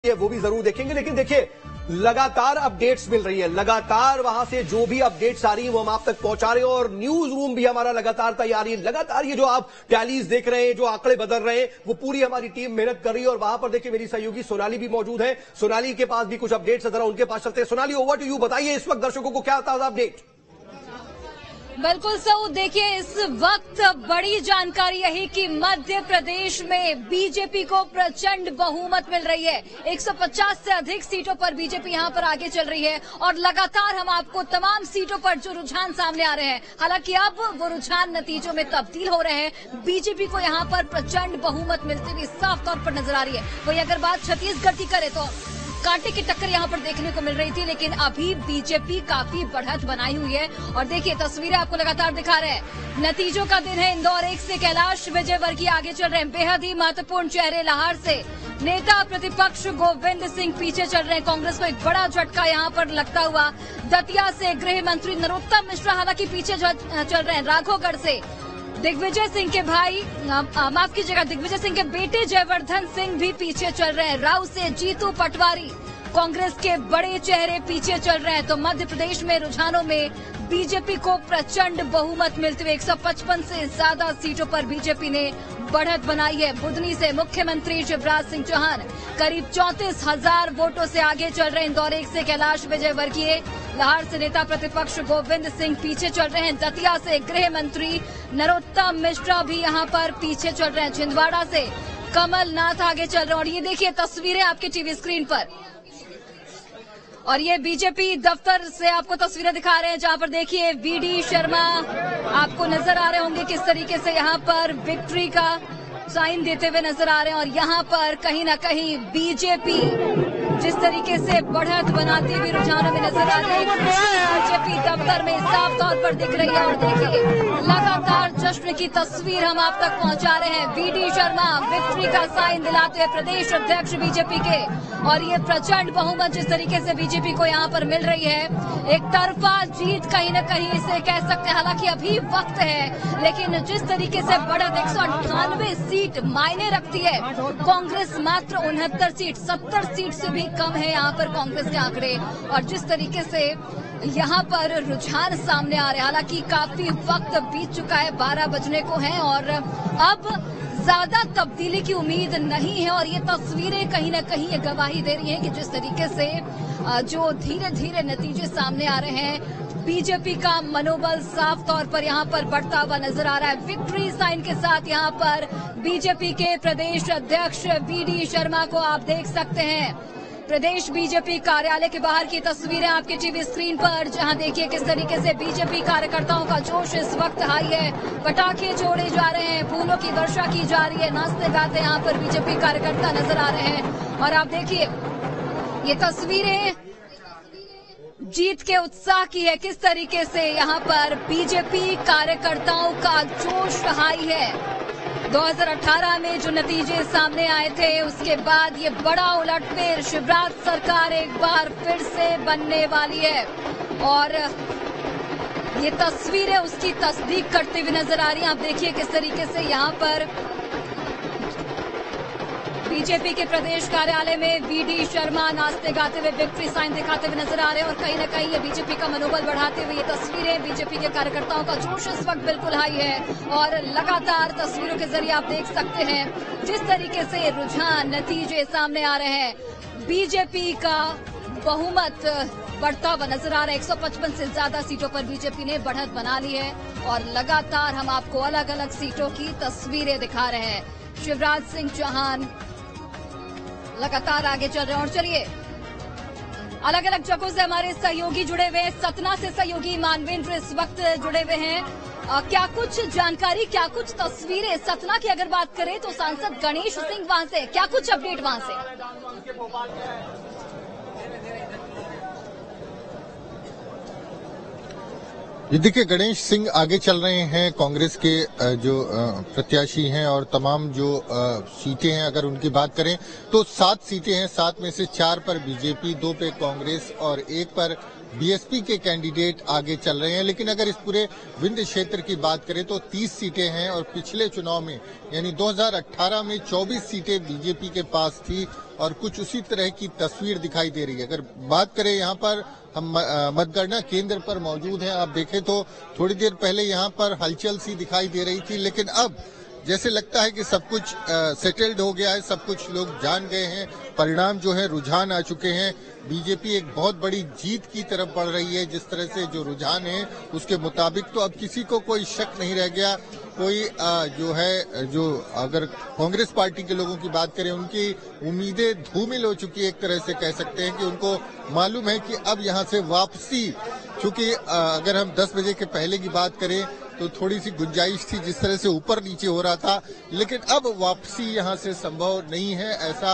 वो भी जरूर देखेंगे। लेकिन देखिए, लगातार अपडेट्स मिल रही है, लगातार वहां से जो भी अपडेट्स आ रही है वो हम आप तक पहुंचा रहे हैं और न्यूज रूम भी हमारा लगातार तैयारी है। लगातार ये जो आप टैलीज देख रहे हैं, जो आंकड़े बदल रहे हैं, वो पूरी हमारी टीम मेहनत कर रही है। और वहां पर देखिए मेरी सहयोगी सोनाली भी मौजूद है। सोनाली के पास भी कुछ अपडेट्स है, जरा उनके पास चलते हैं। सोनाली, ओवर टू यू, बताइए इस वक्त दर्शकों को क्या ताजा अपडेट। बिल्कुल सऊद, देखिए इस वक्त बड़ी जानकारी यही कि मध्य प्रदेश में बीजेपी को प्रचंड बहुमत मिल रही है। 150 से अधिक सीटों पर बीजेपी यहां पर आगे चल रही है और लगातार हम आपको तमाम सीटों पर जो रुझान सामने आ रहे हैं, हालांकि अब वो रुझान नतीजों में तब्दील हो रहे हैं। बीजेपी को यहां पर प्रचंड बहुमत मिलती हुई साफ तौर पर नजर आ रही है। वही अगर बात छत्तीसगढ़ की करें तो कांटे की टक्कर यहां पर देखने को मिल रही थी, लेकिन अभी बीजेपी काफी बढ़त बनाई हुई है। और देखिए तस्वीरें आपको लगातार दिखा रहे हैं। नतीजों का दिन है। इंदौर 1 से कैलाश विजयवर्गीय आगे चल रहे हैं। बेहद ही महत्वपूर्ण चेहरे लाहौर से नेता प्रतिपक्ष गोविंद सिंह पीछे चल रहे हैं। कांग्रेस को एक बड़ा झटका यहां पर लगता हुआ। दतिया से गृह मंत्री नरोत्तम मिश्रा हालांकि पीछे चल रहे हैं। राघोगढ़ से दिग्विजय सिंह के भाई माफ कीजिएगा, दिग्विजय सिंह के बेटे जयवर्धन सिंह भी पीछे चल रहे हैं। राव से जीतू पटवारी कांग्रेस के बड़े चेहरे पीछे चल रहे हैं। तो मध्य प्रदेश में रुझानों में बीजेपी को प्रचंड बहुमत मिलते हुए 155 से ज्यादा सीटों पर बीजेपी ने बढ़त बनाई है। बुधनी से मुख्यमंत्री शिवराज सिंह चौहान करीब 34,000 वोटों से आगे चल रहे हैं। इंदौर 1 से कैलाश विजयवर्गीय, लाहौर से नेता प्रतिपक्ष गोविंद सिंह पीछे चल रहे हैं। दतिया से गृह मंत्री नरोत्तम मिश्रा भी यहां पर पीछे चल रहे हैं। छिंदवाड़ा से कमलनाथ आगे चल रहे हैं। और ये देखिए तस्वीरें आपके टीवी स्क्रीन पर, और ये बीजेपी दफ्तर से आपको तस्वीरें दिखा रहे हैं, जहां पर देखिए वीडी शर्मा आपको नजर आ रहे होंगे किस तरीके से यहां पर विक्ट्री का साइन देते हुए नजर आ रहे हैं। और यहां पर कहीं न कहीं बीजेपी जिस तरीके से बढ़त बनाती हुई रुझानों में नजर आ रही है, बीजेपी दफ्तर में साफ तौर पर दिख रही है। और देखिए लगातार जश्न की तस्वीर हम आप तक पहुंचा रहे हैं। वीडी शर्मा विक्ट्री का साइन दिलाते हुए प्रदेश अध्यक्ष बीजेपी के, और ये प्रचंड बहुमत जिस तरीके से बीजेपी को यहाँ पर मिल रही है, एक तरफा जीत कहीं न कहीं इसे कह सकते हैं। हालांकि अभी वक्त है, लेकिन जिस तरीके से बढ़त 198 सीट मायने रखती है। कांग्रेस मात्र 69 सीट, 70 सीट से भी कम है यहाँ पर कांग्रेस के आंकड़े। और जिस तरीके से यहाँ पर रुझान सामने आ रहे हैं, हालांकि काफी वक्त बीत चुका है, 12 बजने को है और अब ज्यादा तब्दीली की उम्मीद नहीं है। और ये तस्वीरें कहीं न कहीं ये गवाही दे रही हैं कि जिस तरीके से जो धीरे धीरे नतीजे सामने आ रहे हैं, बीजेपी का मनोबल साफ तौर पर यहाँ पर बढ़ता हुआ नजर आ रहा है। विक्ट्री साइन के साथ यहाँ पर बीजेपी के प्रदेश अध्यक्ष वीडी शर्मा को आप देख सकते हैं। प्रदेश बीजेपी कार्यालय के बाहर की तस्वीरें आपके टीवी स्क्रीन पर, जहां देखिए किस तरीके से बीजेपी कार्यकर्ताओं का जोश इस वक्त हाई है। पटाखे छोड़े जा रहे हैं, फूलों की वर्षा की जा रही है, नाचते गाते यहाँ पर बीजेपी कार्यकर्ता नजर आ रहे हैं। और आप देखिए ये तस्वीरें जीत के उत्साह की है, किस तरीके से यहाँ पर बीजेपी कार्यकर्ताओं का जोश हाई है। 2018 में जो नतीजे सामने आए थे, उसके बाद ये बड़ा उलटफेर, शिवराज सरकार एक बार फिर से बनने वाली है। और ये तस्वीरें उसकी तस्दीक करते हुए नजर आ रही हैं। आप देखिए किस तरीके से यहाँ पर बीजेपी के प्रदेश कार्यालय में वीडी शर्मा नाचते गाते हुए विक्ट्री साइन दिखाते हुए नजर आ रहे हैं। और कहीं न कहीं ये बीजेपी का मनोबल बढ़ाते हुए ये तस्वीरें, बीजेपी के कार्यकर्ताओं का जोश इस वक्त बिल्कुल हाई है। और लगातार तस्वीरों के जरिए आप देख सकते हैं जिस तरीके से रुझान नतीजे सामने आ रहे हैं। बीजेपी का बहुमत बढ़ता हुआ नजर आ रहा है। 155 से ज्यादा सीटों पर बीजेपी ने बढ़त बना ली है। और लगातार हम आपको अलग अलग सीटों की तस्वीरें दिखा रहे हैं। शिवराज सिंह चौहान लगातार आगे चल रहे हैं। और चलिए अलग अलग जगहों से हमारे सहयोगी जुड़े हुए हैं। सतना से सहयोगी मानवेंद्र इस वक्त जुड़े हुए हैं। क्या कुछ जानकारी, क्या कुछ तस्वीरें सतना की अगर बात करें तो सांसद गणेश सिंह वहां से, क्या कुछ अपडेट वहां से? ये देखिए गणेश सिंह आगे चल रहे हैं, कांग्रेस के जो प्रत्याशी हैं, और तमाम जो सीटें हैं अगर उनकी बात करें तो 7 सीटें हैं। 7 में से 4 पर बीजेपी, 2 पे कांग्रेस और 1 पर बीएसपी के कैंडिडेट आगे चल रहे हैं। लेकिन अगर इस पूरे विंध्य क्षेत्र की बात करें तो 30 सीटें हैं और पिछले चुनाव में यानी 2018 में 24 सीटें बीजेपी के पास थी और कुछ उसी तरह की तस्वीर दिखाई दे रही है। अगर बात करें यहाँ पर हम मतगणना केंद्र पर मौजूद हैं, आप देखें तो थोड़ी देर पहले यहाँ पर हलचल सी दिखाई दे रही थी, लेकिन अब जैसे लगता है कि सब कुछ सेटल्ड हो गया है, सब कुछ लोग जान गए हैं, परिणाम जो है रुझान आ चुके हैं। बीजेपी एक बहुत बड़ी जीत की तरफ बढ़ रही है। जिस तरह से जो रुझान है उसके मुताबिक तो अब किसी को कोई शक नहीं रह गया। कोई जो अगर कांग्रेस पार्टी के लोगों की बात करें, उनकी उम्मीदें धूमिल हो चुकी है। एक तरह से कह सकते हैं कि उनको मालूम है कि अब यहाँ से वापसी, क्योंकि अगर हम 10 बजे के पहले की बात करें तो थोड़ी सी गुंजाइश थी, जिस तरह से ऊपर नीचे हो रहा था, लेकिन अब वापसी यहाँ से संभव नहीं है, ऐसा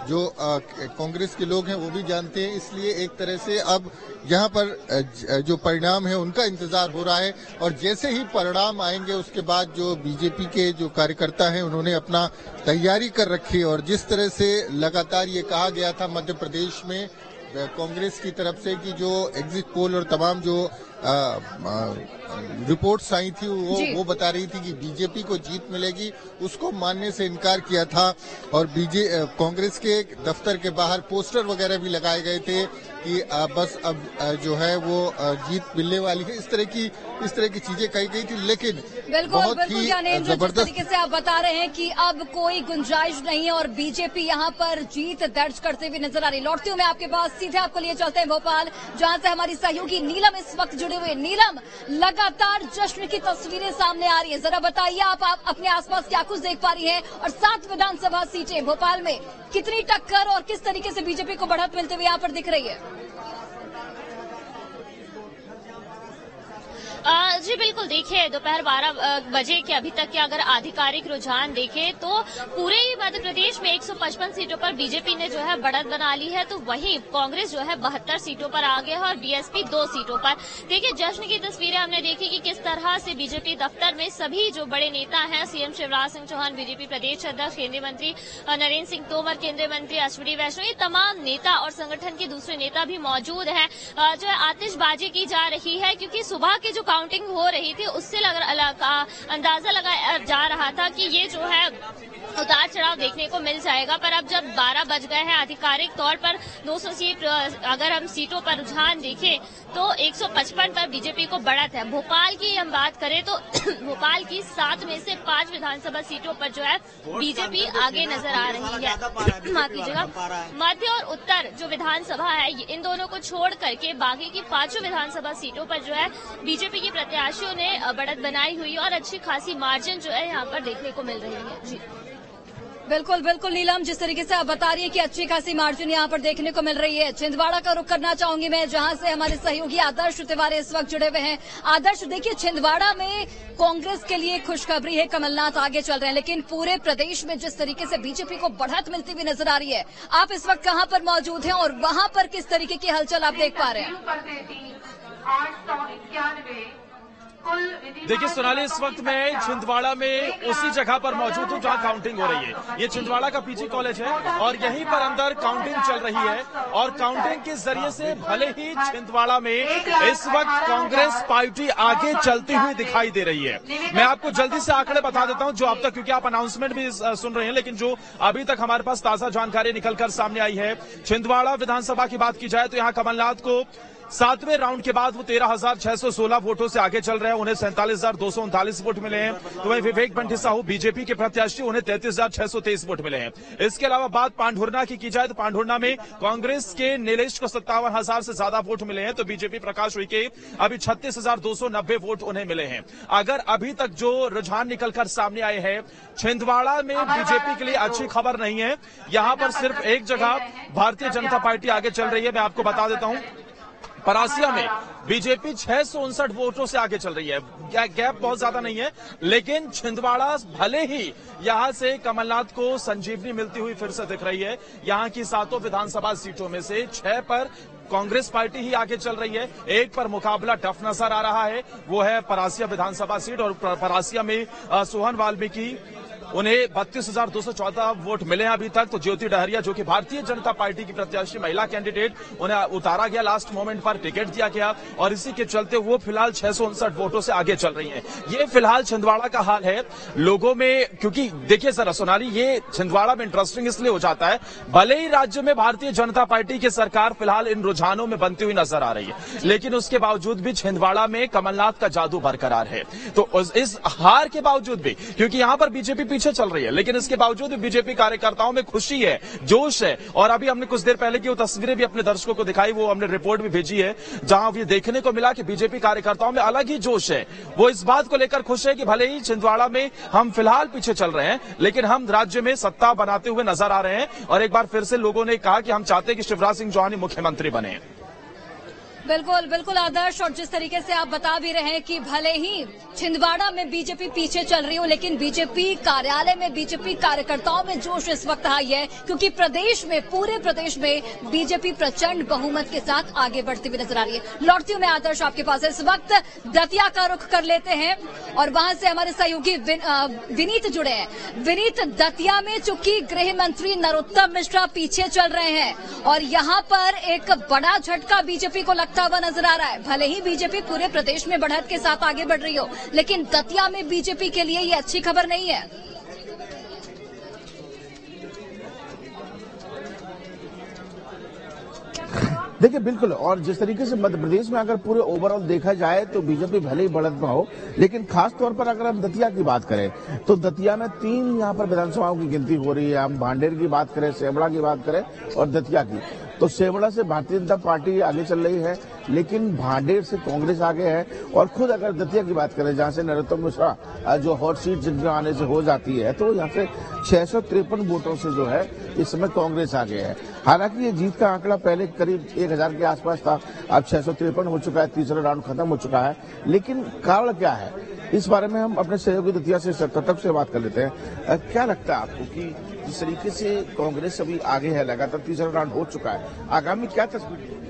जो कांग्रेस के लोग हैं वो भी जानते हैं। इसलिए एक तरह से अब यहाँ पर जो परिणाम है उनका इंतजार हो रहा है और जैसे ही परिणाम आएंगे उसके बाद जो बीजेपी के जो कार्यकर्ता हैं उन्होंने अपना तैयारी कर रखी है। और जिस तरह से लगातार ये कहा गया था मध्य प्रदेश में कांग्रेस की तरफ से कि जो एग्जिट पोल और तमाम जो रिपोर्ट्स आई थी वो बता रही थी कि बीजेपी को जीत मिलेगी, उसको मानने से इनकार किया था। और कांग्रेस के दफ्तर के बाहर पोस्टर वगैरह भी लगाए गए थे कि बस अब जो है वो जीत मिलने वाली है, इस तरह की चीजें कही गई थी। लेकिन बहुत ही जबरदस्त तरीके से आप बता रहे हैं कि अब कोई गुंजाइश नहीं है और बीजेपी यहाँ पर जीत दर्ज करते हुए नजर आ रही। लौटती हूँ मैं आपके पास, सीधे आपको लिए चलते हैं भोपाल, जहां से हमारी सहयोगी नीलम इस वक्त जुड़े हुए। नीलम, लगातार जश्न की तस्वीरें सामने आ रही है, जरा बताइए आप अपने आसपास क्या कुछ देख पा रही हैं और 7 विधानसभा सीटें भोपाल में कितनी टक्कर और किस तरीके से बीजेपी को बढ़त मिलते हुए यहाँ पर दिख रही है? जी बिल्कुल, देखिए दोपहर 12 बजे के अभी तक के अगर आधिकारिक रुझान देखें तो पूरे ही मध्य प्रदेश में 155 सीटों पर बीजेपी ने जो है बढ़त बना ली है, तो वहीं कांग्रेस जो है 72 सीटों पर आ गया है और बीएसपी 2 सीटों पर। देखिए जश्न की तस्वीरें हमने देखी कि किस तरह से बीजेपी दफ्तर में सभी जो बड़े नेता हैं, सीएम शिवराज सिंह चौहान, बीजेपी प्रदेश अध्यक्ष, केंद्रीय मंत्री नरेंद्र सिंह तोमर, केंद्रीय मंत्री अश्विनी वैष्णव, ये तमाम नेता और संगठन के दूसरे नेता भी मौजूद हैं। जो है आतिशबाजी की जा रही है क्योंकि सुबह की जो काउंटिंग हो रही थी उससे अंदाजा लगाया जा रहा था कि ये जो है उतार चढ़ाव देखने को मिल जाएगा। पर अब जब 12 बज गए हैं, आधिकारिक तौर पर 200 सीट अगर हम सीटों पर रुझान देखें तो 155 पर बीजेपी को बढ़त है। भोपाल की हम बात करें तो भोपाल की 7 में से 5 विधानसभा सीटों पर जो है बीजेपी आगे नजर आ रही है। माफ कीजिएगा, मध्य और उत्तर जो विधानसभा है इन दोनों को छोड़ करके बाकी की 5 विधानसभा सीटों पर जो है बीजेपी के प्रत्याशियों ने बढ़त बनाई हुई और अच्छी खासी मार्जिन जो है यहाँ पर देखने को मिल रही है। जी बिल्कुल बिल्कुल नीलम, जिस तरीके से आप बता रही है कि अच्छी खासी मार्जिन यहाँ पर देखने को मिल रही है। छिंदवाड़ा का रुख करना चाहूंगी मैं, जहां से हमारे सहयोगी आदर्श तिवारी इस वक्त जुड़े हुए हैं। आदर्श, देखिए छिंदवाड़ा में कांग्रेस के लिए खुशखबरी है, कमलनाथ आगे चल रहे हैं, लेकिन पूरे प्रदेश में जिस तरीके से बीजेपी को बढ़त मिलती हुई नजर आ रही है, आप इस वक्त कहां पर मौजूद हैं और वहां पर किस तरीके की हलचल आप देख पा रहे हैं? देखिए सोनाली, इस वक्त मैं छिंदवाड़ा में उसी जगह पर मौजूद हूँ जहाँ काउंटिंग हो रही है। ये छिंदवाड़ा का पीजी कॉलेज है और यहीं पर अंदर काउंटिंग चल रही है और काउंटिंग के जरिए से भले ही छिंदवाड़ा में इस वक्त कांग्रेस पार्टी आगे चलती हुई दिखाई दे रही है। मैं आपको जल्दी से आंकड़े बता देता हूँ जो अब तक, क्योंकि आप अनाउंसमेंट भी सुन रहे हैं, लेकिन जो अभी तक हमारे पास ताजा जानकारी निकलकर सामने आई है। छिंदवाड़ा विधानसभा की बात की जाए तो यहाँ कमलनाथ को 7वें राउंड के बाद वो 13,616 वोटों से आगे चल रहे हैं, उन्हें 47,239 वोट मिले हैं। तो वहीं विवेक बंटी साहू बीजेपी के प्रत्याशी, उन्हें 33,623 वोट मिले हैं। इसके अलावा बात पांढुर्ना की जाए तो पांढुर्ना में कांग्रेस के नीलेश को 57,000 से ज्यादा वोट मिले हैं, तो बीजेपी प्रकाश उइके अभी 36,290 वोट उन्हें मिले हैं। अगर अभी तक जो रुझान निकलकर सामने आए हैं, छिंदवाड़ा में बीजेपी के लिए अच्छी खबर नहीं है। यहां पर सिर्फ एक जगह भारतीय जनता पार्टी आगे चल रही है। मैं आपको बता देता हूं, परासिया में बीजेपी 659 वोटों से आगे चल रही है। गैप बहुत ज्यादा नहीं है, लेकिन छिंदवाड़ा भले ही यहां से कमलनाथ को संजीवनी मिलती हुई फिर से दिख रही है। यहां की 7 विधानसभा सीटों में से 6 पर कांग्रेस पार्टी ही आगे चल रही है। एक पर मुकाबला टफ नजर आ रहा है, वो है परासिया विधानसभा सीट और परासिया में सोहन वाल्मीकि उन्हें 32,214 वोट मिले हैं अभी तक। तो ज्योति डहरिया जो कि भारतीय जनता पार्टी की प्रत्याशी महिला कैंडिडेट, उन्हें उतारा गया लास्ट मोमेंट पर, टिकट दिया गया और इसी के चलते वो फिलहाल 659 वोटों से आगे चल रही हैं। ये फिलहाल छिंदवाड़ा का हाल है लोगों में। क्योंकि देखिए जरा सोनाली, ये छिंदवाड़ा में इंटरेस्टिंग इसलिए हो जाता है, भले ही राज्य में भारतीय जनता पार्टी की सरकार फिलहाल इन रुझानों में बनती हुई नजर आ रही है, लेकिन उसके बावजूद भी छिंदवाड़ा में कमलनाथ का जादू बरकरार है। तो इस हार के बावजूद भी, क्योंकि यहां पर बीजेपी पीछे चल रही है, लेकिन इसके बावजूद भी बीजेपी कार्यकर्ताओं में खुशी है, जोश है। और अभी हमने कुछ देर पहले की वो तस्वीरें भी अपने दर्शकों को दिखाई, वो हमने रिपोर्ट भी भेजी है, जहां ये देखने को मिला कि बीजेपी कार्यकर्ताओं में अलग ही जोश है। वो इस बात को लेकर खुश है कि भले ही छिंदवाड़ा में हम फिलहाल पीछे चल रहे हैं, लेकिन हम राज्य में सत्ता बनाते हुए नजर आ रहे हैं। और एक बार फिर से लोगों ने कहा कि हम चाहते हैं कि शिवराज सिंह चौहान मुख्यमंत्री बने। बिल्कुल बिल्कुल आदर्श, और जिस तरीके से आप बता भी रहे हैं कि भले ही छिंदवाड़ा में बीजेपी पीछे चल रही हो, लेकिन बीजेपी कार्यालय में बीजेपी कार्यकर्ताओं में जोश इस वक्त हाई है, क्योंकि प्रदेश में, पूरे प्रदेश में बीजेपी प्रचंड बहुमत के साथ आगे बढ़ती हुई नजर आ रही है। लौटती हूं मैं आदर्श आपके पास। इस वक्त दतिया का रुख कर लेते हैं और वहां से हमारे सहयोगी विनीत जुड़े हैं। विनीत, दतिया में चूंकि गृह मंत्री नरोत्तम मिश्रा पीछे चल रहे हैं और यहां पर एक बड़ा झटका बीजेपी को हुआ नजर आ रहा है। भले ही बीजेपी पूरे प्रदेश में बढ़त के साथ आगे बढ़ रही हो, लेकिन दतिया में बीजेपी के लिए ये अच्छी खबर नहीं है। देखिए बिल्कुल, और जिस तरीके से मध्य प्रदेश में अगर पूरे ओवरऑल देखा जाए तो बीजेपी भले ही बढ़त में हो, लेकिन खास तौर पर अगर हम दतिया की बात करें तो दतिया में 3 यहाँ पर विधानसभाओं की गिनती हो रही है। हम भांडेर की बात करें, सेवड़ा की बात करें और दतिया की, तो सेवड़ा से भारतीय जनता पार्टी आगे चल रही है, लेकिन भांडेर से कांग्रेस आगे है। और खुद अगर दतिया की बात करें, जहां से नरोत्तम मिश्रा जो हॉट सीट जिनके आने से हो जाती है, तो यहाँ से 653 वोटों से जो है इस समय कांग्रेस आगे है। हालांकि ये जीत का आंकड़ा पहले करीब 1000 के आसपास था, अब 653 हो चुका है, तीसरा राउंड खत्म हो चुका है। लेकिन कारण क्या है, इस बारे में हम अपने सहयोगी दतिया से सतर्क से बात कर लेते हैं। क्या लगता है आपको कि जिस तरीके से कांग्रेस अभी आगे है, लगातार तीसरा राउंड हो चुका है, आगामी क्या तस्वीर?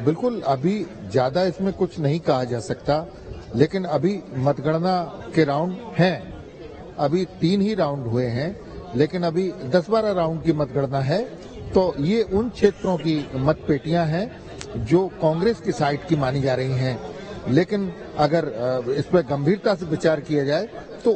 बिल्कुल, अभी ज्यादा इसमें कुछ नहीं कहा जा सकता, लेकिन अभी मतगणना के राउंड हैं। अभी 3 ही राउंड हुए हैं, लेकिन अभी 10-12 राउंड की मतगणना है। तो ये उन क्षेत्रों की मतपेटियां हैं जो कांग्रेस की साइड की मानी जा रही हैं। लेकिन अगर इस पर गंभीरता से विचार किया जाए तो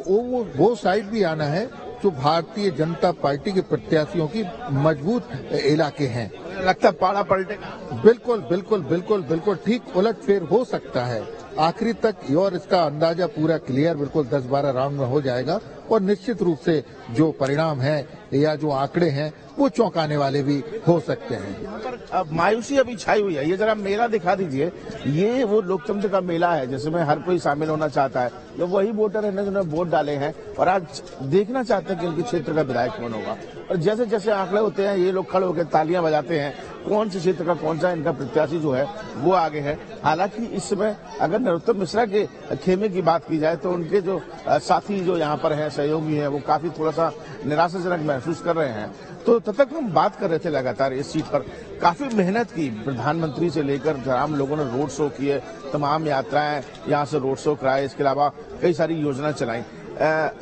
वो साइड भी आना है जो भारतीय जनता पार्टी के प्रत्याशियों की मजबूत इलाके हैं। लगता पाड़ा पलटेगा? बिल्कुल बिल्कुल बिल्कुल बिल्कुल ठीक उलटफेर हो सकता है आखिरी तक, और इसका अंदाजा पूरा क्लियर बिल्कुल 10-12 राउंड में हो जाएगा। और निश्चित रूप से जो परिणाम है या जो आंकड़े हैं वो चौंकाने वाले भी हो सकते हैं। यहाँ पर अब मायूसी अभी छाई हुई है। ये जरा मेला दिखा दीजिए। ये वो लोकतंत्र का मेला है जिसमें हर कोई शामिल होना चाहता है। जो वही वोटर है जिन्होंने वोट डाले हैं और आज देखना चाहते हैं कि उनके क्षेत्र का विधायक कौन होगा। और जैसे जैसे आंकड़े होते हैं, ये लोग खड़े होकर तालियां बजाते हैं, कौन से क्षेत्र का कौन सा इनका प्रत्याशी जो है वो आगे है। हालांकि इस समय अगर नरोत्तम मिश्रा के खेमे की बात की जाए तो उनके जो साथी जो यहाँ पर हैं, सहयोगी हैं, वो काफी थोड़ा सा निराशाजनक महसूस कर रहे हैं। तो तब तक हम बात कर रहे थे लगातार इस सीट पर काफी मेहनत की, प्रधानमंत्री से लेकर तमाम लोगों ने रोड शो किए, तमाम यात्राएं यहाँ से रोड शो कराए, इसके अलावा कई सारी योजना चलाई।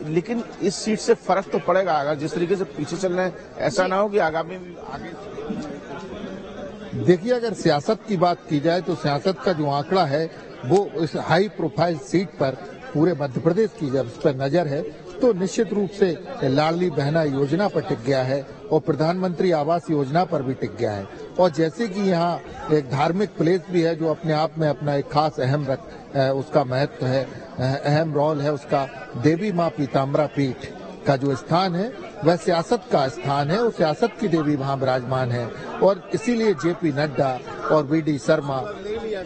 लेकिन इस सीट से फर्क तो पड़ेगा अगर जिस तरीके से पीछे चल रहे हैं, ऐसा ना हो कि आगामी आगे। देखिए, अगर सियासत की बात की जाए तो सियासत का जो आंकड़ा है वो इस हाई प्रोफाइल सीट पर पूरे मध्य प्रदेश की जब इस पर नजर है तो निश्चित रूप से लाडली बहना योजना पर टिक गया है और प्रधानमंत्री आवास योजना पर भी टिक गया है। और जैसे कि यहाँ एक धार्मिक प्लेस भी है जो अपने आप में अपना एक खास उसका महत्व है, अहम रोल है उसका। देवी माँ पीताम्बरा पीठ का जो स्थान है वह सियासत का स्थान है और सियासत की देवी वहाँ विराजमान है। और इसीलिए जेपी नड्डा और वीडी शर्मा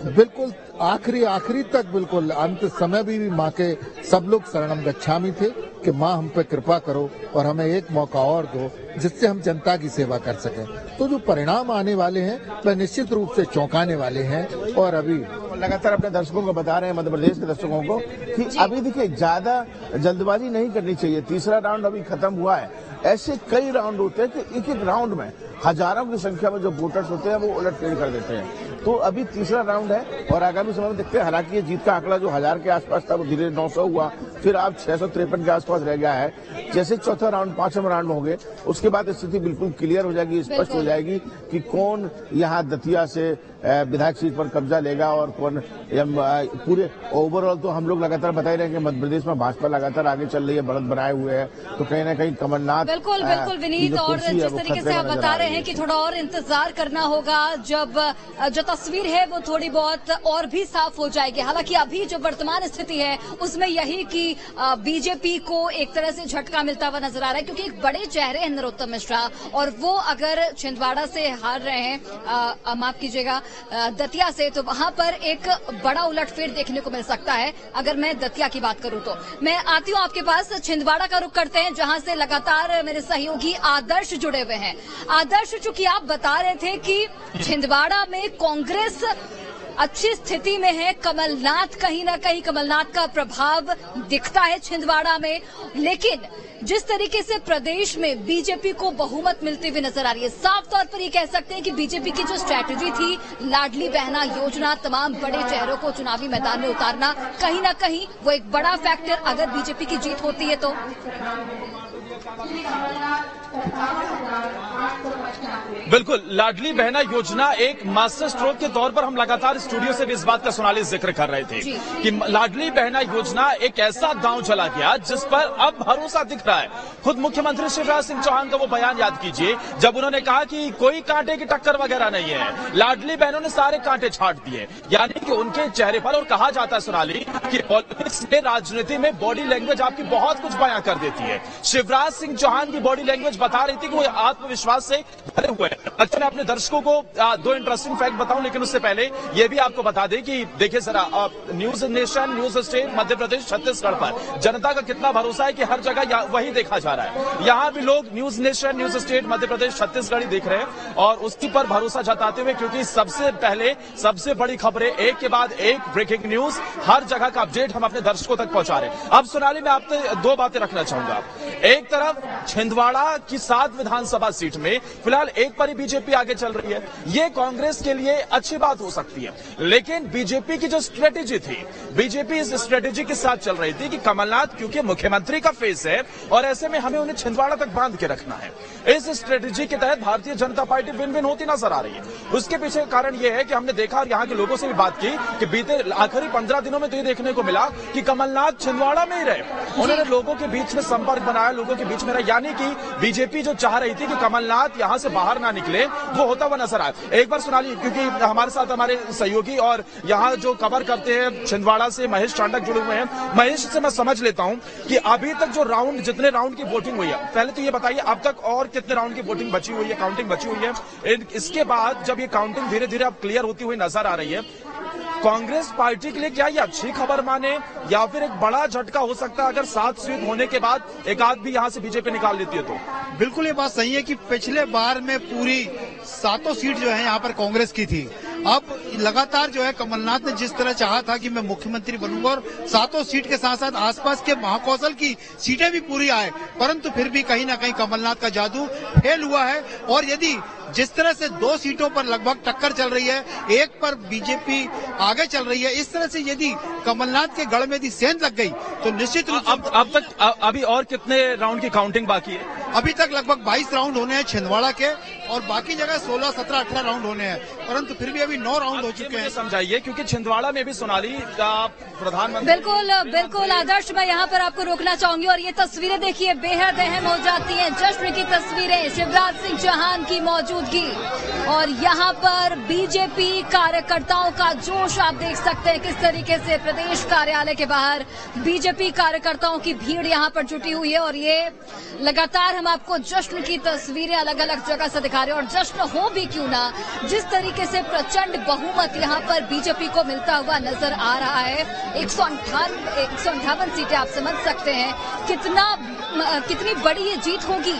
बिल्कुल आखिरी तक, बिल्कुल अंत समय भी माँ के सब लोग शरणम गच्छामी थे कि माँ हम पे कृपा करो और हमें एक मौका और दो जिससे हम जनता की सेवा कर सकें। तो जो परिणाम आने वाले हैं वह निश्चित रूप से चौंकाने वाले हैं। और अभी लगातार अपने दर्शकों को बता रहे हैं, मध्य प्रदेश के दर्शकों को, कि अभी देखिए ज्यादा जल्दबाजी नहीं करनी चाहिए। तीसरा राउंड अभी खत्म हुआ है ऐसे कई राउंड होते हैं कि एक एक राउंड में हजारों की संख्या में जो वोटर्स होते हैं वो उलटफेर कर देते हैं। तो अभी तीसरा राउंड है और आगामी समय में देखते हैं। हालांकि ये जीत का आंकड़ा जो 1000 के आसपास था वो धीरे 900 हुआ, फिर अब 653 के आसपास रह गया है। जैसे चौथा राउंड 5वें राउंड में हो गए उसके बाद स्थिति बिल्कुल क्लियर हो जाएगी, स्पष्ट हो जाएगी कि कौन यहाँ दतिया से विधायक सीट पर कब्जा लेगा और कौन। पूरे ओवरऑल तो हम लोग लगातार बता ही रहे हैं कि मध्य प्रदेश में भाजपा लगातार आगे चल रही है, बढ़त बनाए हुए है। तो कहीं ना कहीं कमलनाथ बिल्कुल विनीत, और जिस तरीके से आप बता रहे हैं कि थोड़ा और इंतजार करना होगा, जब जो तस्वीर है वो थोड़ी बहुत और भी साफ हो जाएगी। हालांकि अभी जो वर्तमान स्थिति है उसमें यही कि बीजेपी को एक तरह से झटका मिलता हुआ नजर आ रहा है, क्योंकि एक बड़े चेहरे हैं नरोत्तम मिश्रा, और वो अगर छिंदवाड़ा से हार रहे हैं, माफ कीजिएगा, दतिया से, तो वहां पर एक बड़ा उलटफेर देखने को मिल सकता है। अगर मैं दतिया की बात करूं तो मैं आती हूं आपके पास, छिंदवाड़ा का रुख करते हैं जहां से लगातार मेरे सहयोगी आदर्श जुड़े हुए हैं। आदर्श, चूंकि आप बता रहे थे कि छिंदवाड़ा में कांग्रेस अच्छी स्थिति में है, कमलनाथ कहीं ना कहीं कमलनाथ का प्रभाव दिखता है छिंदवाड़ा में, लेकिन जिस तरीके से प्रदेश में बीजेपी को बहुमत मिलते हुए नजर आ रही है, साफ तौर पर ये कह सकते हैं कि बीजेपी की जो स्ट्रैटेजी थी, लाडली बहना योजना, तमाम बड़े चेहरों को चुनावी मैदान में उतारना, कहीं ना कहीं वो एक बड़ा फैक्टर अगर बीजेपी की जीत होती है तो। बिल्कुल, लाडली बहना योजना एक मास्टर स्ट्रोक के तौर पर हम लगातार स्टूडियो से भी इस बात का सोनाली जिक्र कर रहे थे कि लाडली बहना योजना एक ऐसा दांव चला गया जिस पर अब भरोसा दिख रहा है। खुद मुख्यमंत्री शिवराज सिंह चौहान का वो बयान याद कीजिए जब उन्होंने कहा कि कोई कांटे की टक्कर वगैरह नहीं है, लाडली बहनों ने सारे कांटे छाट दिए, यानी कि उनके चेहरे पर। और कहा जाता है सोनाली कि पॉलिटिक्स में, राजनीति में बॉडी लैंग्वेज आपकी बहुत कुछ बयां कर देती है। शिवराज सिंह चौहान की बॉडी लैंग्वेज बता रही थी कि वो आत्मविश्वास से भरे हुए हैं। अच्छा, मैं अपने दर्शकों को दो इंटरेस्टिंग फैक्ट बताऊं, लेकिन उससे पहले ये भी आपको बता दें कि देखिए जरा, news nation, news state Madhya Pradesh, Chhattisgarh पर जनता का कितना भरोसा है कि हर जगह वही देखा जा रहा है। यहां भी लोग news nation, news state Madhya Pradesh, Chhattisgarh ही देख रहे हैं और उसकी पर भरोसा जताते हुए, क्योंकि सबसे पहले सबसे बड़ी खबरें एक के बाद एक, ब्रेकिंग न्यूज, हर जगह का अपडेट हम अपने दर्शकों तक पहुंचा रहे हैं। अब सोनाली, मैं आपसे दो बातें रखना चाहूंगा। एक तरफ छिंदवाड़ा की 7 विधानसभा सीट में फिलहाल एक पर ही बीजेपी आगे चल रही है, ये कांग्रेस के लिए अच्छी बात हो सकती है, लेकिन बीजेपी की जो स्ट्रेटेजी थी, बीजेपी इस स्ट्रेटेजी के साथ चल रही थी कि कमलनाथ क्योंकि मुख्यमंत्री का फेस है और ऐसे में हमें उन्हें छिंदवाड़ा तक बांध के रखना है। इस स्ट्रेटेजी के तहत Bharatiya Janata party win win होती नजर आ रही है। उसके पीछे कारण यह है कि हमने देखा और यहां के लोगों से भी बात की कि बीते आखिरी 15 दिनों में तो ये देखने को मिला कि कमलनाथ छिंदवाड़ा में ही रहे, उन्होंने लोगों के बीच में संपर्क बनाया, लोगों के बीच में रहा, यानी कि बीजेपी जो चाह रही थी कि कमलनाथ यहां से बाहर ना निकले, वो होता हुआ नजर आया। एक बार सुनाली, क्योंकि हमारे साथ हमारे सहयोगी और यहां जो कवर करते हैं छिंदवाड़ा से महेश चांडक जुड़े हुए हैं। महेश से मैं समझ लेता हूं कि अभी तक जो राउंड, जितने राउंड की वोटिंग हुई है, पहले तो ये बताइए अब तक और कितने राउंड की वोटिंग बची हुई है, काउंटिंग बची हुई है। इसके बाद जब ये काउंटिंग धीरे धीरे अब क्लियर होती हुई नजर आ रही है, कांग्रेस पार्टी के लिए क्या ये अच्छी खबर माने या फिर एक बड़ा झटका हो सकता है अगर 7 सीट होने के बाद एक आध भी यहां से बीजेपी निकाल लेती है तो? बिल्कुल ये बात सही है कि पिछले बार में पूरी 7 सीट जो है यहाँ पर कांग्रेस की थी। अब लगातार जो है कमलनाथ ने जिस तरह चाहा था कि मैं मुख्यमंत्री बनूंगा और 7 सीट के साथ साथ आसपास के महाकौशल की सीटें भी पूरी आए, परंतु फिर भी कहीं ना कहीं कमलनाथ का जादू फेल हुआ है। और यदि जिस तरह से 2 सीटों पर लगभग टक्कर चल रही है, एक पर बीजेपी आगे चल रही है, इस तरह से यदि कमलनाथ के गढ़ में यदि सेंध लग गई तो निश्चित रूप से अब तक अभी और कितने राउंड की काउंटिंग बाकी है? अभी तक लगभग 22 राउंड होने हैं छिंदवाड़ा के और बाकी जगह 16, 17, 18 राउंड होने हैं, परंतु फिर भी अभी 9 राउंड हो चुके हैं। समझाइए, क्योंकि छिंदवाड़ा में भी सोनाली प्रधानमंत्री। बिल्कुल आदर्श, मैं यहाँ पर आपको रोकना चाहूंगी और ये तस्वीरें देखिए बेहद अहम हो जाती हैं। जश्न की तस्वीरें, शिवराज सिंह चौहान की मौजूदगी और यहाँ पर बीजेपी कार्यकर्ताओं का जोश आप देख सकते हैं किस तरीके से प्रदेश कार्यालय के बाहर बीजेपी कार्यकर्ताओं की भीड़ यहाँ पर जुटी हुई है। और ये लगातार हम आपको जश्न की तस्वीरें अलग अलग जगह से दिखा रहे हैं और जश्न हो भी क्यों ना, जिस तरीके से प्रचंड बहुमत यहाँ पर बीजेपी को मिलता हुआ नजर आ रहा है। 158 सीटें, आप समझ सकते हैं कितनी बड़ी ये जीत होगी।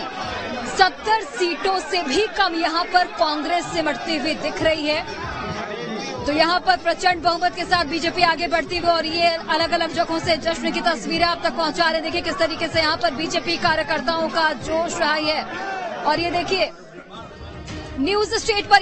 70 सीटों से भी कम यहाँ पर कांग्रेस सिमटती हुई दिख रही है। तो यहाँ पर प्रचंड बहुमत के साथ बीजेपी आगे बढ़ती हुई और ये अलग अलग जगहों से जश्न की तस्वीरें आप तक पहुंचा रहे। देखिए किस तरीके से यहाँ पर बीजेपी कार्यकर्ताओं का जोश रहा है और ये देखिए न्यूज स्टेट पर